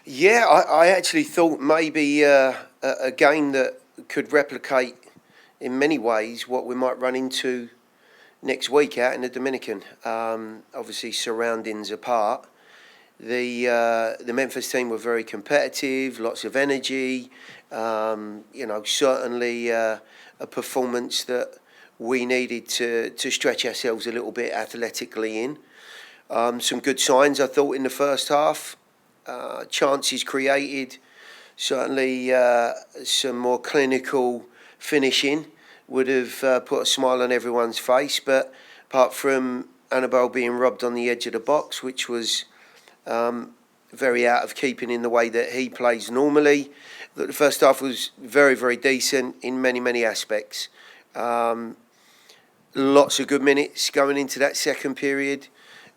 Yeah, I actually thought maybe a game that could replicate in many ways what we might run into next week out in the Dominican. Obviously, surroundings apart. The Memphis team were very competitive, lots of energy. Certainly a performance that we needed to stretch ourselves a little bit athletically in. Some good signs, I thought, in the first half. Chances created, certainly some more clinical finishing would have put a smile on everyone's face. But apart from Annabelle being robbed on the edge of the box, which was very out of keeping in the way that he plays normally, the first half was very, very decent in many, many aspects. Lots of good minutes going into that second period,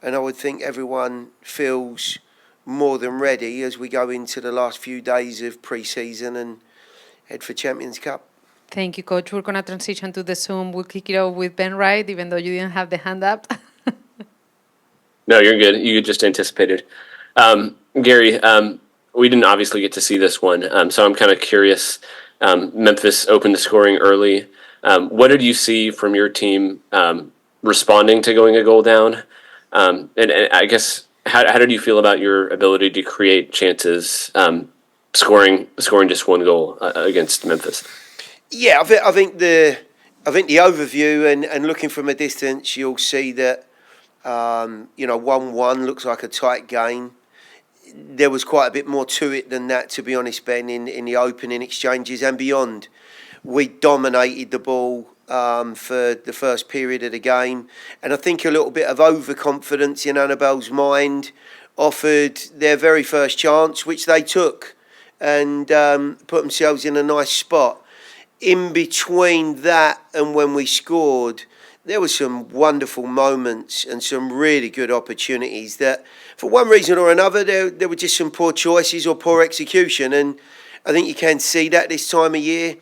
and I would think everyone feels more than ready as we go into the last few days of pre-season and head for Champions Cup. Thank you, Coach. We're going to transition to the Zoom. We'll kick it off with Ben Wright, even though you didn't have the hand up. No, you're good. You just anticipated. Gary, we didn't obviously get to see this one, so I'm kind of curious. Memphis opened the scoring early. What did you see from your team responding to going a goal down? And I guess, how did you feel about your ability to create chances, scoring just one goal against Memphis? Yeah, I think the overview and looking from a distance, you'll see that 1-1 looks like a tight game. There was quite a bit more to it than that, to be honest, Ben, in the opening exchanges and beyond. We dominated the ball for the first period of the game, and I think a little bit of overconfidence in Annabelle's mind offered their very first chance, which they took, and put themselves in a nice spot. In between that and when we scored, there were some wonderful moments and some really good opportunities that, for one reason or another, there were just some poor choices or poor execution, and I think you can see that this time of year.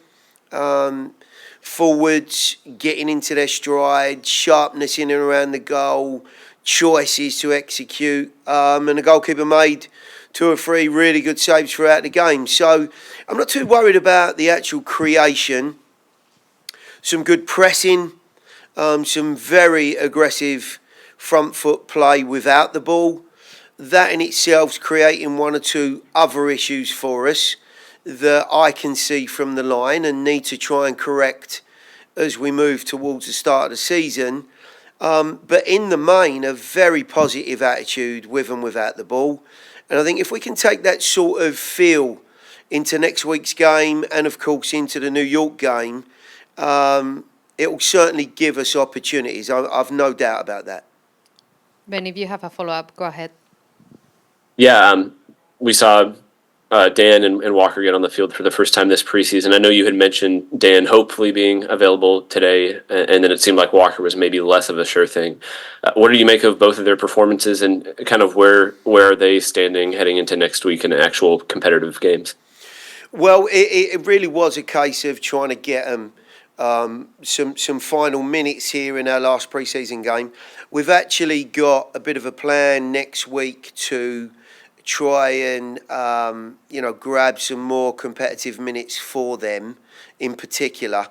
Forwards getting into their stride, sharpness in and around the goal, choices to execute, and the goalkeeper made 2 or 3 really good saves throughout the game. So I'm not too worried about the actual creation. Some good pressing, some very aggressive front foot play without the ball. That in itself's creating 1 or 2 other issues for us that I can see from the line and need to try and correct as we move towards the start of the season. But in the main, a very positive attitude with and without the ball. And I think if we can take that sort of feel into next week's game and, of course, into the New York game, it will certainly give us opportunities. I've no doubt about that. Ben, if you have a follow-up, go ahead. Yeah, we saw Dan and Walker get on the field for the first time this preseason. I know you had mentioned Dan hopefully being available today, and then it seemed like Walker was maybe less of a sure thing. What do you make of both of their performances, and kind of where are they standing heading into next week in actual competitive games? Well, it really was a case of trying to get them some final minutes here in our last preseason game. We've actually got a bit of a plan next week to try and grab some more competitive minutes for them, in particular,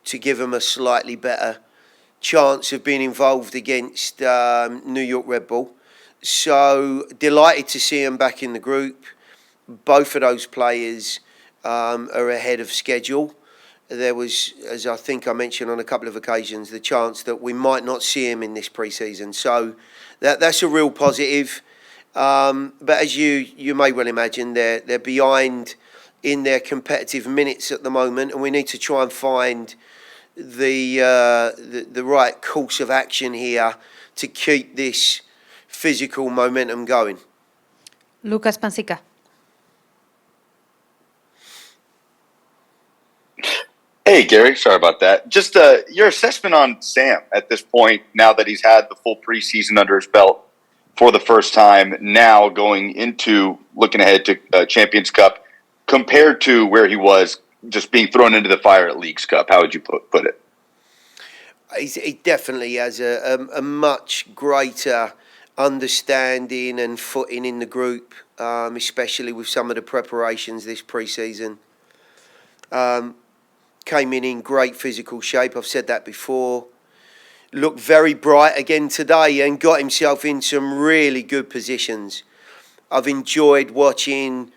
to give them a slightly better chance of being involved against New York Red Bull. So delighted to see them back in the group. Both of those players are ahead of schedule. There was, as I think I mentioned on a couple of occasions, the chance that we might not see him in this pre-season. So that's a real positive. But as you may well imagine, they're behind in their competitive minutes at the moment, and we need to try and find the right course of action here to keep this physical momentum going. Lucas Pansica. Hey, Gary, sorry about that. Just your assessment on Sam at this point, now that he's had the full preseason under his belt for the first time, now going into looking ahead to Champions Cup, compared to where he was just being thrown into the fire at Leagues Cup. How would you put it? He definitely has a much greater understanding and footing in the group. especially with some of the preparations this pre-season. Came in great physical shape. I've said that before. Looked very bright again today and got himself in some really good positions. I've enjoyed watching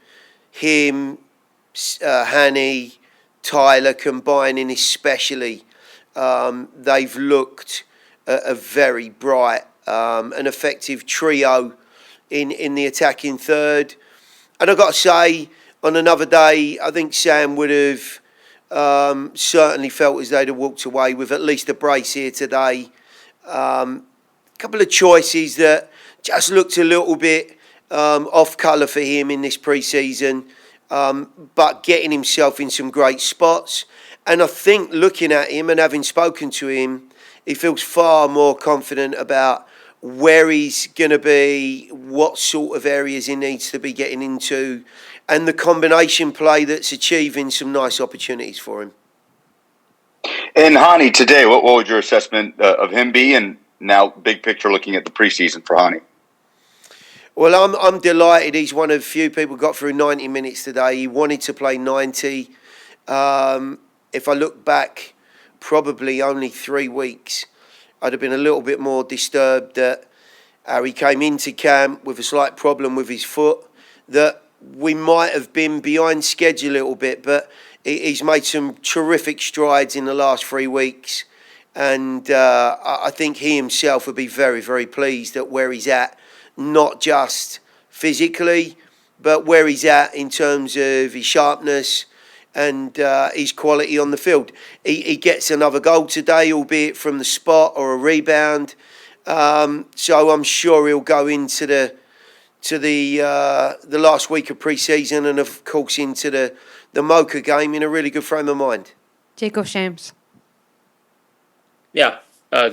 him, Hanny, Tyler combining especially. They've looked a very bright and effective trio in the attacking third. And I've got to say, on another day, I think Sam would have certainly felt as though they'd have walked away with at least a brace here today. A couple of choices that just looked a little bit off colour for him in this pre-season, but getting himself in some great spots. And I think looking at him and having spoken to him, he feels far more confident about where he's going to be, what sort of areas he needs to be getting into, and the combination play that's achieving some nice opportunities for him. And Hani, today, what would your assessment of him be? And now, big picture, looking at the preseason for Hani. Well, I'm delighted. He's one of the few people got through 90 minutes today. He wanted to play 90. If I look back, probably only 3 weeks, I'd have been a little bit more disturbed that he came into camp with a slight problem with his foot, that we might have been behind schedule a little bit, but he's made some terrific strides in the last 3 weeks. And I think he himself would be very, very pleased at where he's at, not just physically, but where he's at in terms of his sharpness and his quality on the field. He gets another goal today, albeit from the spot or a rebound. So I'm sure he'll go into the last week of pre-season and, of course, into the Mocha game in a really good frame of mind. Jacob James. Yeah.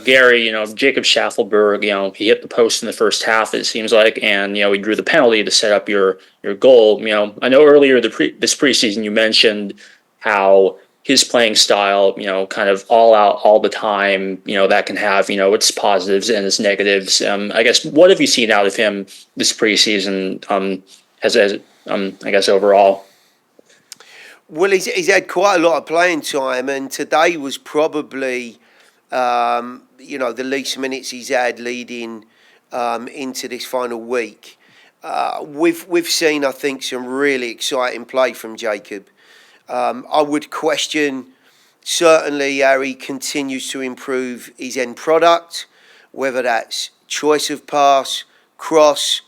Gary, Jacob Schaffelberg, he hit the post in the first half, it seems like, and, he drew the penalty to set up your goal. I know earlier this preseason you mentioned how his playing style, kind of all out all the time, that can have, its positives and its negatives. I guess, what have you seen out of him this preseason, I guess, overall? Well, he's had quite a lot of playing time, and today was probably the least minutes he's had leading into this final week. We've seen, I think, some really exciting play from Jacob. I would question certainly how he continues to improve his end product, whether that's choice of pass, cross,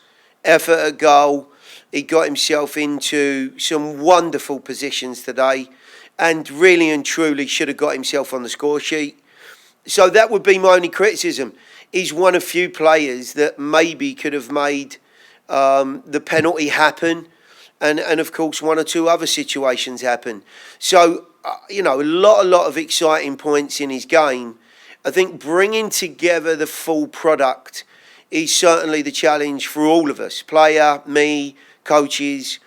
effort at goal. He got himself into some wonderful positions today and really and truly should have got himself on the score sheet. So that would be my only criticism. He's one of few players that maybe could have made the penalty happen and of course, one or two other situations happen. So, a lot of exciting points in his game. I think bringing together the full product is certainly the challenge for all of us. Player, me, coaches.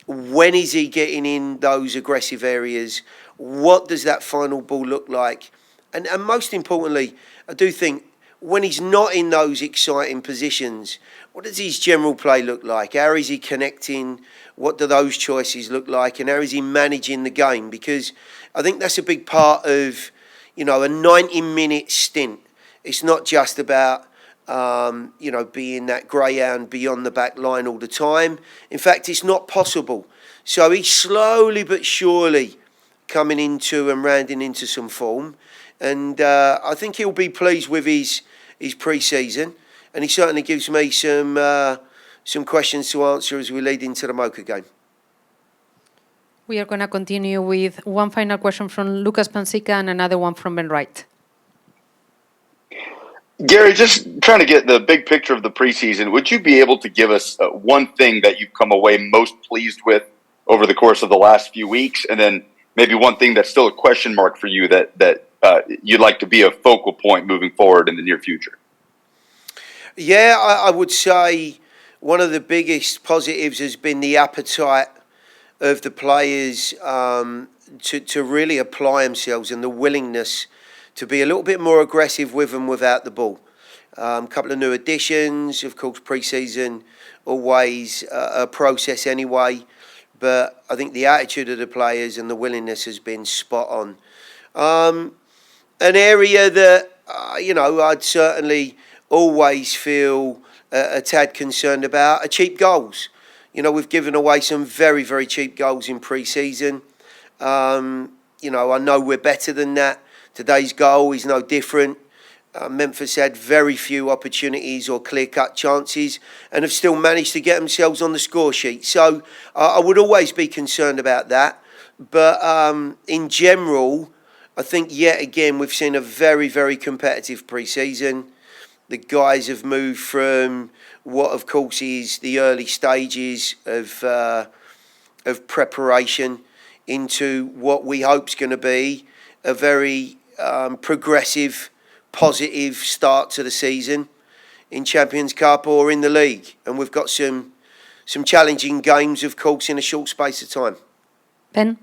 When is he getting in those aggressive areas? What does that final ball look like? And most importantly, I do think when he's not in those exciting positions, what does his general play look like? How is he connecting? What do those choices look like? And how is he managing the game? Because I think that's a big part of, a 90-minute stint. It's not just about, being that greyhound beyond the back line all the time. In fact, it's not possible. So he's slowly but surely coming into and rounding into some form. And I think he'll be pleased with his pre-season. And he certainly gives me some questions to answer as we lead into the Mocha game. We are going to continue with one final question from Lucas Pansica and another one from Ben Wright. Gary, just trying to get the big picture of the preseason, would you be able to give us one thing that you've come away most pleased with over the course of the last few weeks, and then maybe one thing that's still a question mark for you that you'd like to be a focal point moving forward in the near future? Yeah, I would say one of the biggest positives has been the appetite of the players to really apply themselves and the willingness to be a little bit more aggressive with and without the ball. A couple of new additions, of course, pre-season always a process anyway. But I think the attitude of the players and the willingness has been spot on. An area that, I'd certainly always feel a tad concerned about are cheap goals. We've given away some very, very cheap goals in pre-season. I know we're better than that. Today's goal is no different. Memphis had very few opportunities or clear-cut chances and have still managed to get themselves on the score sheet. So I would always be concerned about that. But in general, I think yet again we've seen a very, very competitive pre-season. The guys have moved from what, of course, is the early stages of preparation into what we hope is going to be a very progressive, positive start to the season in Champions Cup or in the league. And we've got some challenging games, of course, in a short space of time. Ben?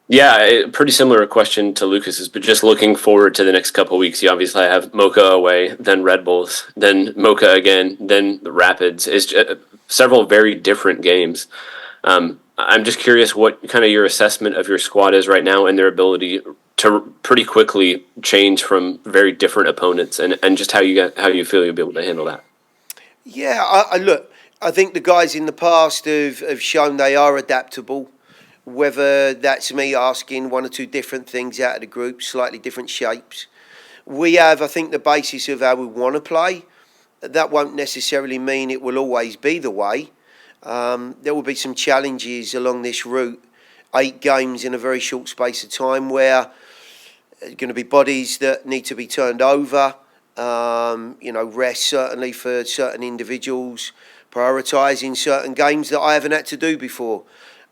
Yeah, pretty similar question to Lucas's, but just looking forward to the next couple of weeks. You obviously have Mocha away, then Red Bulls, then Mocha again, then the Rapids. It's several very different games. I'm just curious what kind of your assessment of your squad is right now and their ability to pretty quickly change from very different opponents, and just how you feel you'll be able to handle that. Yeah, I think the guys in the past have shown they are adaptable. Whether that's me asking one or two different things out of the group, slightly different shapes. We have, I think, the basis of how we want to play. That won't necessarily mean it will always be the way. There will be some challenges along this route. 8 games in a very short space of time where there's going to be bodies that need to be turned over. Rest certainly for certain individuals, prioritising certain games that I haven't had to do before.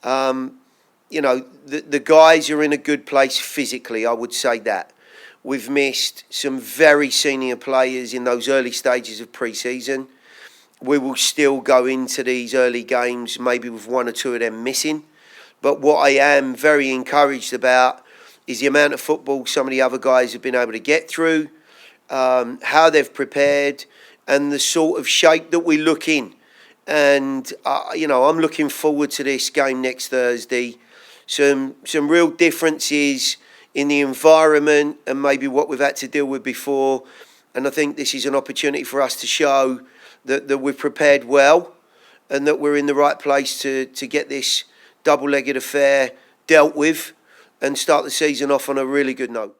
The guys are in a good place physically, I would say that. We've missed some very senior players in those early stages of pre-season. We will still go into these early games maybe with 1 or 2 of them missing. But what I am very encouraged about is the amount of football some of the other guys have been able to get through, how they've prepared, and the sort of shape that we look in. And, I'm looking forward to this game next Thursday. Some real differences in the environment and maybe what we've had to deal with before. And I think this is an opportunity for us to show that we've prepared well and that we're in the right place to get this double-legged affair dealt with and start the season off on a really good note.